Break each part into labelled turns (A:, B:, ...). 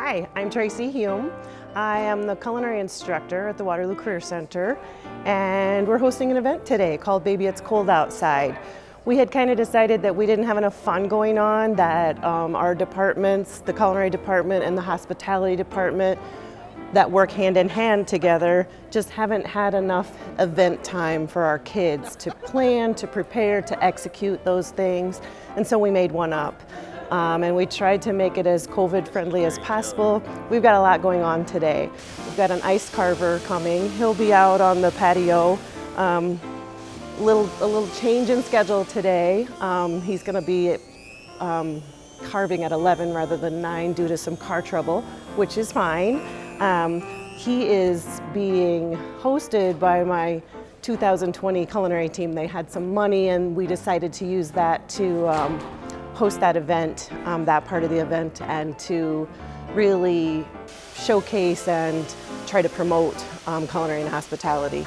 A: Hi, I'm Tracey Hulme. I am the culinary instructor at the Waterloo Career Center, and we're hosting an event today called Baby It's Cold Outside. We had kind of decided that we didn't have enough fun going on, that our departments, the culinary department and the hospitality department that work hand in hand together, just haven't had enough event time for our kids to plan, to prepare, to execute those things. And so we made one up. And we tried to make it as COVID friendly as possible. We've got a lot going on today. We've got an ice carver coming. He'll be out on the patio. A little change in schedule today. He's going to be carving at 11 rather than 9 due to some car trouble, which is fine. He is being hosted by my 2020 culinary team. They had some money and we decided to use that to host that event, that part of the event, and to really showcase and try to promote culinary and hospitality.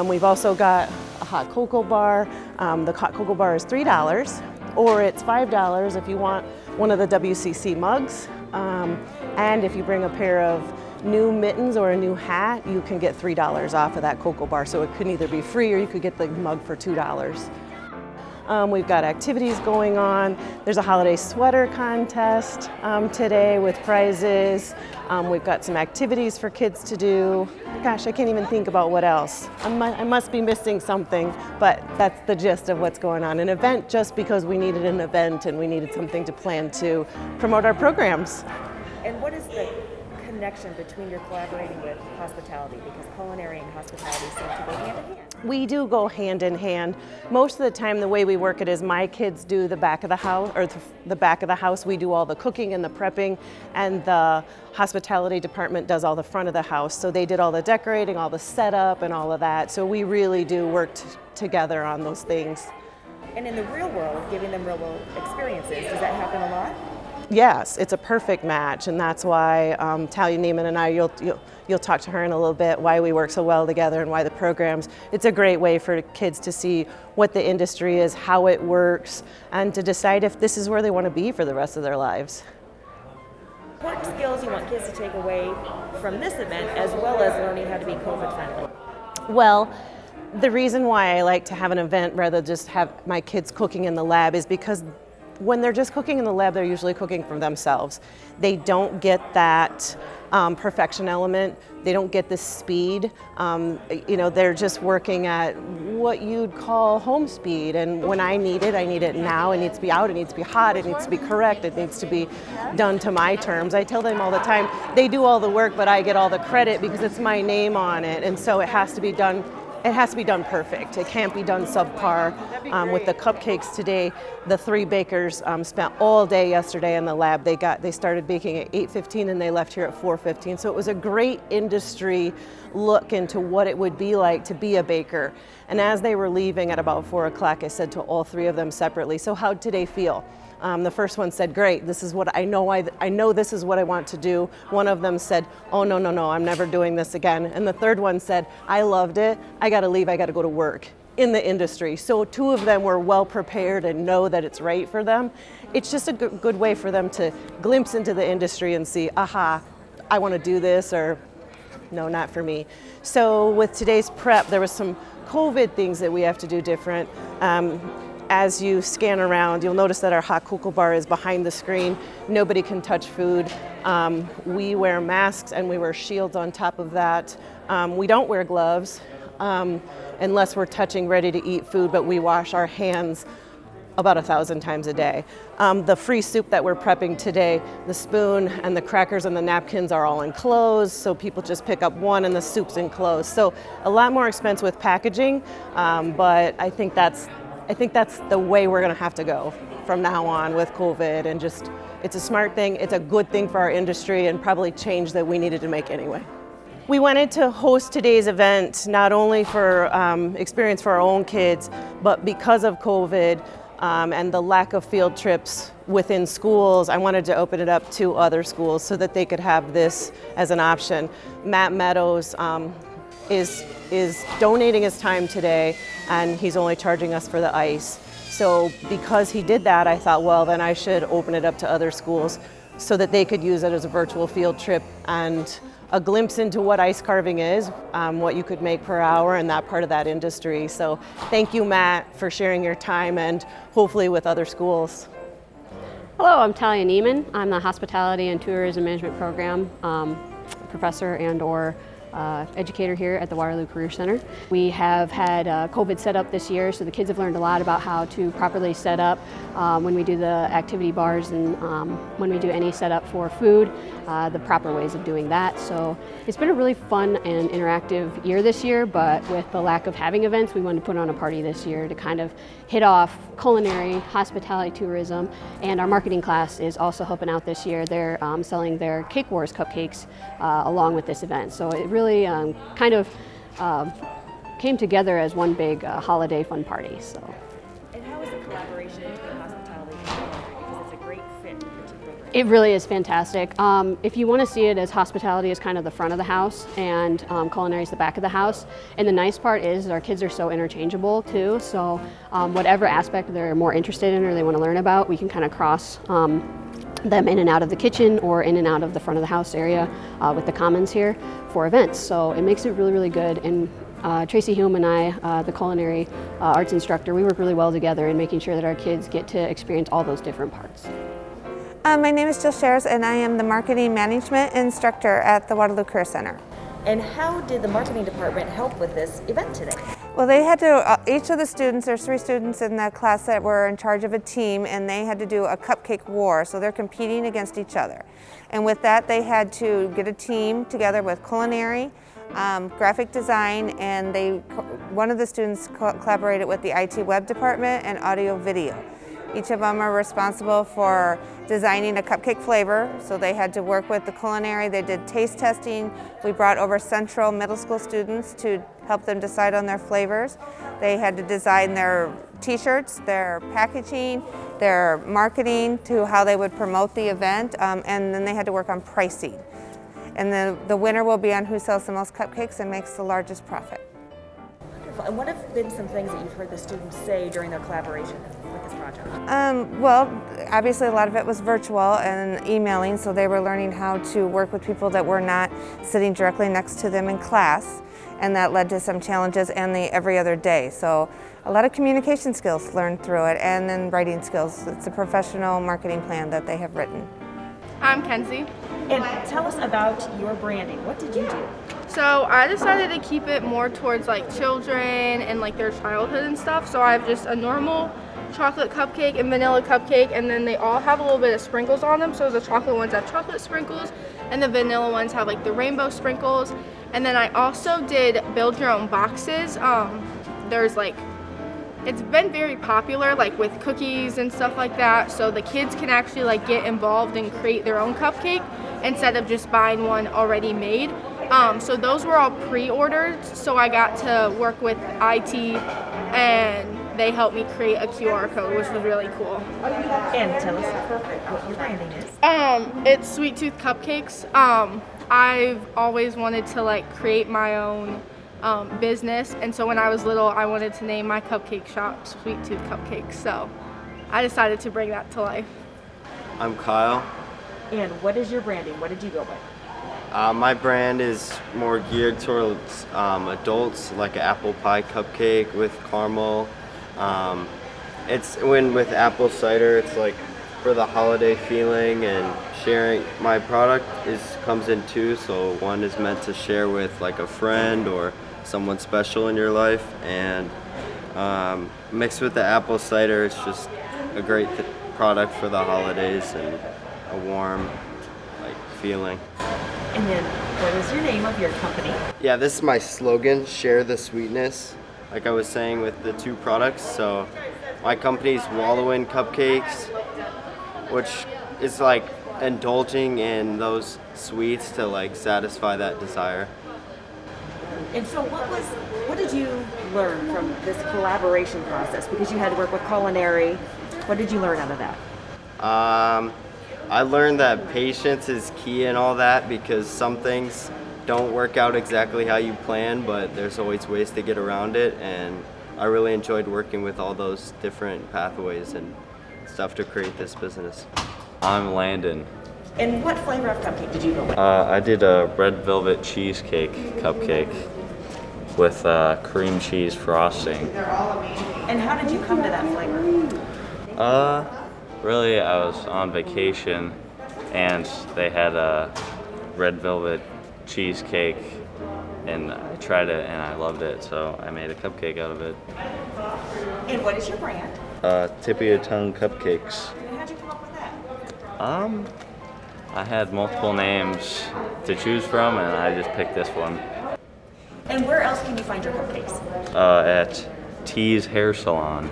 A: We've also got a hot cocoa bar. The hot cocoa bar is $3, or it's $5 if you want one of the WCC mugs. And if you bring a pair of new mittens or a new hat, you can get $3 off of that cocoa bar. So it could either be free or you could get the mug for $2. We've got activities going on. There's a holiday sweater contest today with prizes. We've got some activities for kids to do. Gosh, I can't even think about what else. I must be missing something, but that's the gist of what's going on. An event just because we needed an event and we needed something to plan to promote our programs.
B: And what is the connection between your collaborating with hospitality, because culinary and hospitality seem to go hand in hand?
A: We do go hand in hand. Most of the time the way we work it is my kids do the back of the house, or the back of the house. We do all the cooking and the prepping, and the hospitality department does all the front of the house. So they did all the decorating, all the setup and all of that. So we really do work together on those things.
B: And in the real world, giving them real world experiences, does that happen a lot?
A: Yes, it's a perfect match, and that's why Talia, Nieman, and I, you'll talk to her in a little bit, why we work so well together and why the programs, it's a great way for kids to see what the industry is, how it works, and to decide if this is where they want to be for the rest of their lives.
B: What skills you want kids to take away from this event, as well as learning how to be COVID friendly?
A: Well, the reason why I like to have an event rather than just have my kids cooking in the lab is because when they're just cooking in the lab, they're usually cooking for themselves. They don't get that perfection element. They don't get the speed. They're just working at what you'd call home speed. And when I need it now. It needs to be out, it needs to be hot, it needs to be correct, it needs to be done to my terms. I tell them all the time, they do all the work, but I get all the credit because it's my name on it. And so it has to be done. It has to be done perfect. It can't be done subpar. With the cupcakes today, the 3 bakers spent all day yesterday in the lab. They started baking at 8:15 and they left here at 4:15. So it was a great industry look into what it would be like to be a baker. And as they were leaving at about 4 o'clock, I said to all 3 of them separately, "So how'd today feel?" The first one said, "Great, this is what I know. I know this is what I want to do." One of them said, "Oh, no, I'm never doing this again." And the third one said, "I loved it. I got to leave. I got to go to work in the industry." So 2 of them were well prepared and know that it's right for them. It's just a good way for them to glimpse into the industry and see, aha, I want to do this, or no, not for me. So with today's prep, there was some COVID things that we have to do different. As you scan around, you'll notice that our hot cocoa bar is behind the screen. Nobody can touch food. We wear masks and we wear shields on top of that. We don't wear gloves unless we're touching ready-to-eat food, but we wash our hands about 1,000 times a day. The free soup that we're prepping today, the spoon and the crackers and the napkins are all enclosed, so people just pick up one and the soup's enclosed. So a lot more expense with packaging, but I think that's the way we're going to have to go from now on with COVID, and just, it's a smart thing, it's a good thing for our industry, and probably change that we needed to make anyway. We wanted to host today's event not only for experience for our own kids, but because of COVID and the lack of field trips within schools, I wanted to open it up to other schools so that they could have this as an option. Meadows is donating his time today, and he's only charging us for the ice. So because he did that, I thought, well, then I should open it up to other schools. so that they could use it as a virtual field trip and a glimpse into what ice carving is, what you could make per hour and that part of that industry. So thank you, Matt, for sharing your time and hopefully with other schools.
C: Hello, I'm Talia Nieman. I'm the Hospitality and Tourism Management Program professor and/or educator here at the Waterloo Career Center. We have had COVID set up this year, so the kids have learned a lot about how to properly set up when we do the activity bars and when we do any setup for food, the proper ways of doing that. So it's been a really fun and interactive year this year, but with the lack of having events, we wanted to put on a party this year to kind of hit off culinary, hospitality, tourism, and our marketing class is also helping out this year. They're selling their Cake Wars cupcakes along with this event. So it really kind of came together as one big holiday fun party. So.
B: And how is the collaboration between hospitality and culinary? Because it's a great fit for the two programs.
C: It really is fantastic. If you want to see it as hospitality is kind of the front of the house and culinary is the back of the house. And the nice part is our kids are so interchangeable too. So whatever aspect they're more interested in or they want to learn about, we can kind of cross them in and out of the kitchen or in and out of the front of the house area with the commons here for events. So it makes it really, really good. And Tracey, Hulme, and I, the culinary arts instructor, we work really well together in making sure that our kids get to experience all those different parts.
D: My name is Schares, and I am the marketing management instructor at the Waterloo Career Center.
B: And how did the marketing department help with this event today?
D: Well, they had to, each of the students, there's 3 students in the class that were in charge of a team, and they had to do a cupcake war, so they're competing against each other. And with that, they had to get a team together with culinary, graphic design, and one of the students collaborated with the IT web department and audio video. Each of them are responsible for designing a cupcake flavor, so they had to work with the culinary. They did taste testing. We brought over Central middle school students to help them decide on their flavors. They had to design their t-shirts, their packaging, their marketing to how they would promote the event, and then they had to work on pricing. And the winner will be on who sells the most cupcakes and makes the largest profit.
B: Wonderful. And what have been some things that you've heard the students say during their collaboration with this project?
D: Well, obviously a lot of it was virtual and emailing, so they were learning how to work with people that were not sitting directly next to them in class, and that led to some challenges and the every other day. So a lot of communication skills learned through it, and then writing skills. It's a professional marketing plan that they have written.
E: I'm Kenzie.
B: And tell us about your branding. What did you do?
E: So I decided to keep it more towards like children and like their childhood and stuff. So I have just a normal chocolate cupcake and vanilla cupcake, and then they all have a little bit of sprinkles on them. So the chocolate ones have chocolate sprinkles and the vanilla ones have like the rainbow sprinkles. And then I also did build your own boxes. There's like, it's been very popular like with cookies and stuff like that. So the kids can actually like get involved and create their own cupcake instead of just buying one already made. So those were all pre-ordered, so I got to work with IT and they helped me create a QR code, which was really cool.
B: And tell us what your branding is.
E: It's Sweet Tooth Cupcakes. I've always wanted to like create my own business, and so when I was little I wanted to name my cupcake shop Sweet Tooth Cupcakes, so I decided to bring that to life.
F: I'm Kyle.
B: And what is your branding? What did you go with?
F: My brand is more geared towards adults, like an apple pie cupcake with caramel. It's with apple cider, it's like for the holiday feeling and sharing. My product comes in 2, so one is meant to share with like a friend or someone special in your life, and mixed with the apple cider, it's just a great product for the holidays and a warm feeling.
B: And then what is your name of your company?
F: Yeah, this is my slogan, share the sweetness, like I was saying with the 2 products. So my company's Wallowin Cupcakes, which is like indulging in those sweets to like satisfy that desire.
B: And so what did you learn from this collaboration process? Because you had to work with culinary. What did you learn out of that?
F: I learned that patience is key in all that, because some things don't work out exactly how you plan, but there's always ways to get around it, and I really enjoyed working with all those different pathways and stuff to create this business.
G: I'm Landon.
B: And what flavor of cupcake did you go with?
G: I did a red velvet cheesecake cupcake with cream cheese frosting.
B: And how did you come to that flavor?
G: Really, I was on vacation and they had a red velvet cheesecake and I tried it and I loved it, so I made a cupcake out of it.
B: And what is your brand?
G: Tip of your tongue cupcakes.
B: And how'd you come up with that?
G: I had multiple names to choose from and I just picked this one.
B: And where else can you find your cupcakes?
G: At T's Hair Salon.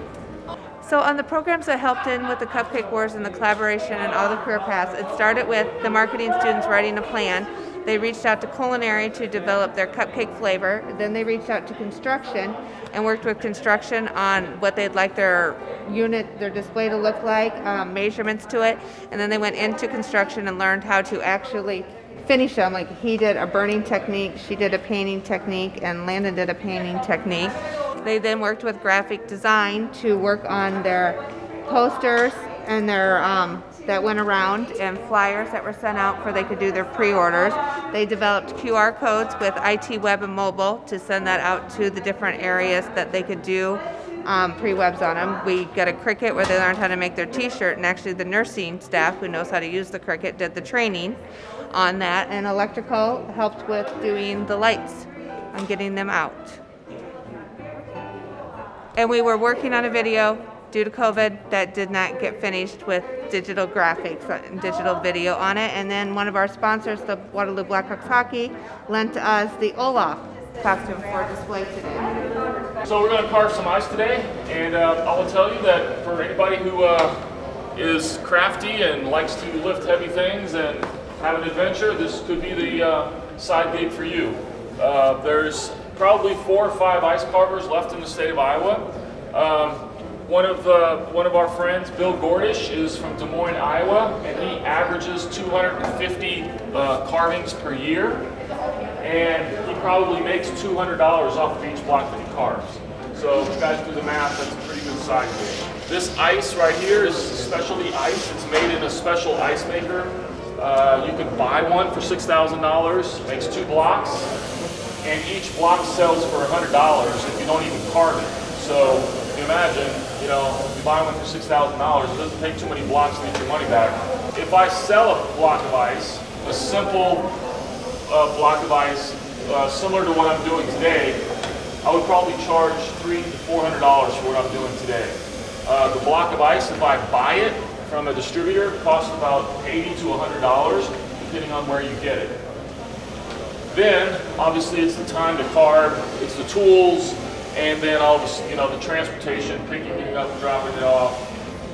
D: So on the programs that helped in with the Cupcake Wars and the collaboration and all the career paths, it started with the marketing students writing a plan. They reached out to culinary to develop their cupcake flavor. Then they reached out to construction and worked with construction on what they'd like their unit, their display to look like, measurements to it. And then they went into construction and learned how to actually finish them. Like he did a burning technique, she did a painting technique, and Landon did a painting technique. They then worked with graphic design to work on their posters and their that went around and flyers that were sent out for they could do their pre-orders. They developed QR codes with IT web and mobile to send that out to the different areas that they could do pre-webs on them. We got a Cricut where they learned how to make their t-shirt, and actually the nursing staff who knows how to use the Cricut did the training on that, and electrical helped with doing the lights and getting them out. And we were working on a video due to COVID that did not get finished with digital graphics and digital video on it. And then one of our sponsors, the Waterloo Blackhawks Hockey, lent us the Olaf costume for display today.
H: So we're going to carve some ice today, and I will tell you that for anybody who is crafty and likes to lift heavy things and have an adventure, this could be the side gig for you. There's probably 4 or 5 ice carvers left in the state of Iowa. One of our friends, Bill Gordish, is from Des Moines, Iowa, and he averages 250 carvings per year, and he probably makes $200 off of each block that he carves. So if you guys do the math, that's a pretty good side gig. This ice right here is specialty ice. It's made in a special ice maker. You can buy one for $6,000, makes 2 blocks, and each block sells for $100 if you don't even carve it. So you imagine, if you buy one for $6,000, it doesn't take too many blocks to get your money back. If I sell a block of ice, a simple block of ice, similar to what I'm doing today, I would probably charge $300 to $400 for what I'm doing today. The block of ice, if I buy it from a distributor, costs about $80 to $100, depending on where you get it. Then, obviously, it's the time to carve, it's the tools, and then all this, the transportation, picking it up, dropping it off,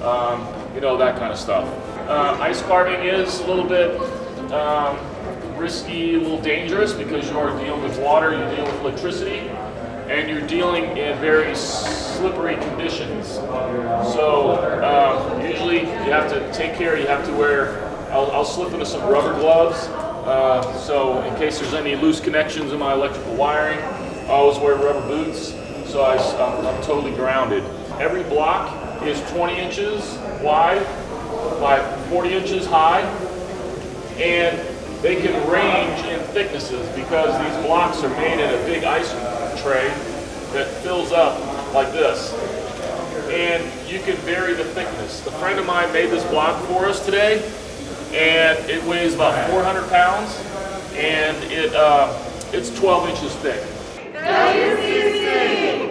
H: that kind of stuff. Ice carving is a little bit risky, a little dangerous because you're dealing with water, you're dealing with electricity, and you're dealing in very slippery conditions. So usually you have to take care, you have to wear, I'll slip into some rubber gloves, so in case there's any loose connections in my electrical wiring, I always wear rubber boots, so I'm totally grounded. Every block is 20 inches wide by 40 inches high, and they can range in thicknesses because these blocks are made in a big ice tray that fills up like this. And you can vary the thickness. A friend of mine made this block for us today, and it weighs about 400 pounds, and it's 12 inches thick.
B: WCC!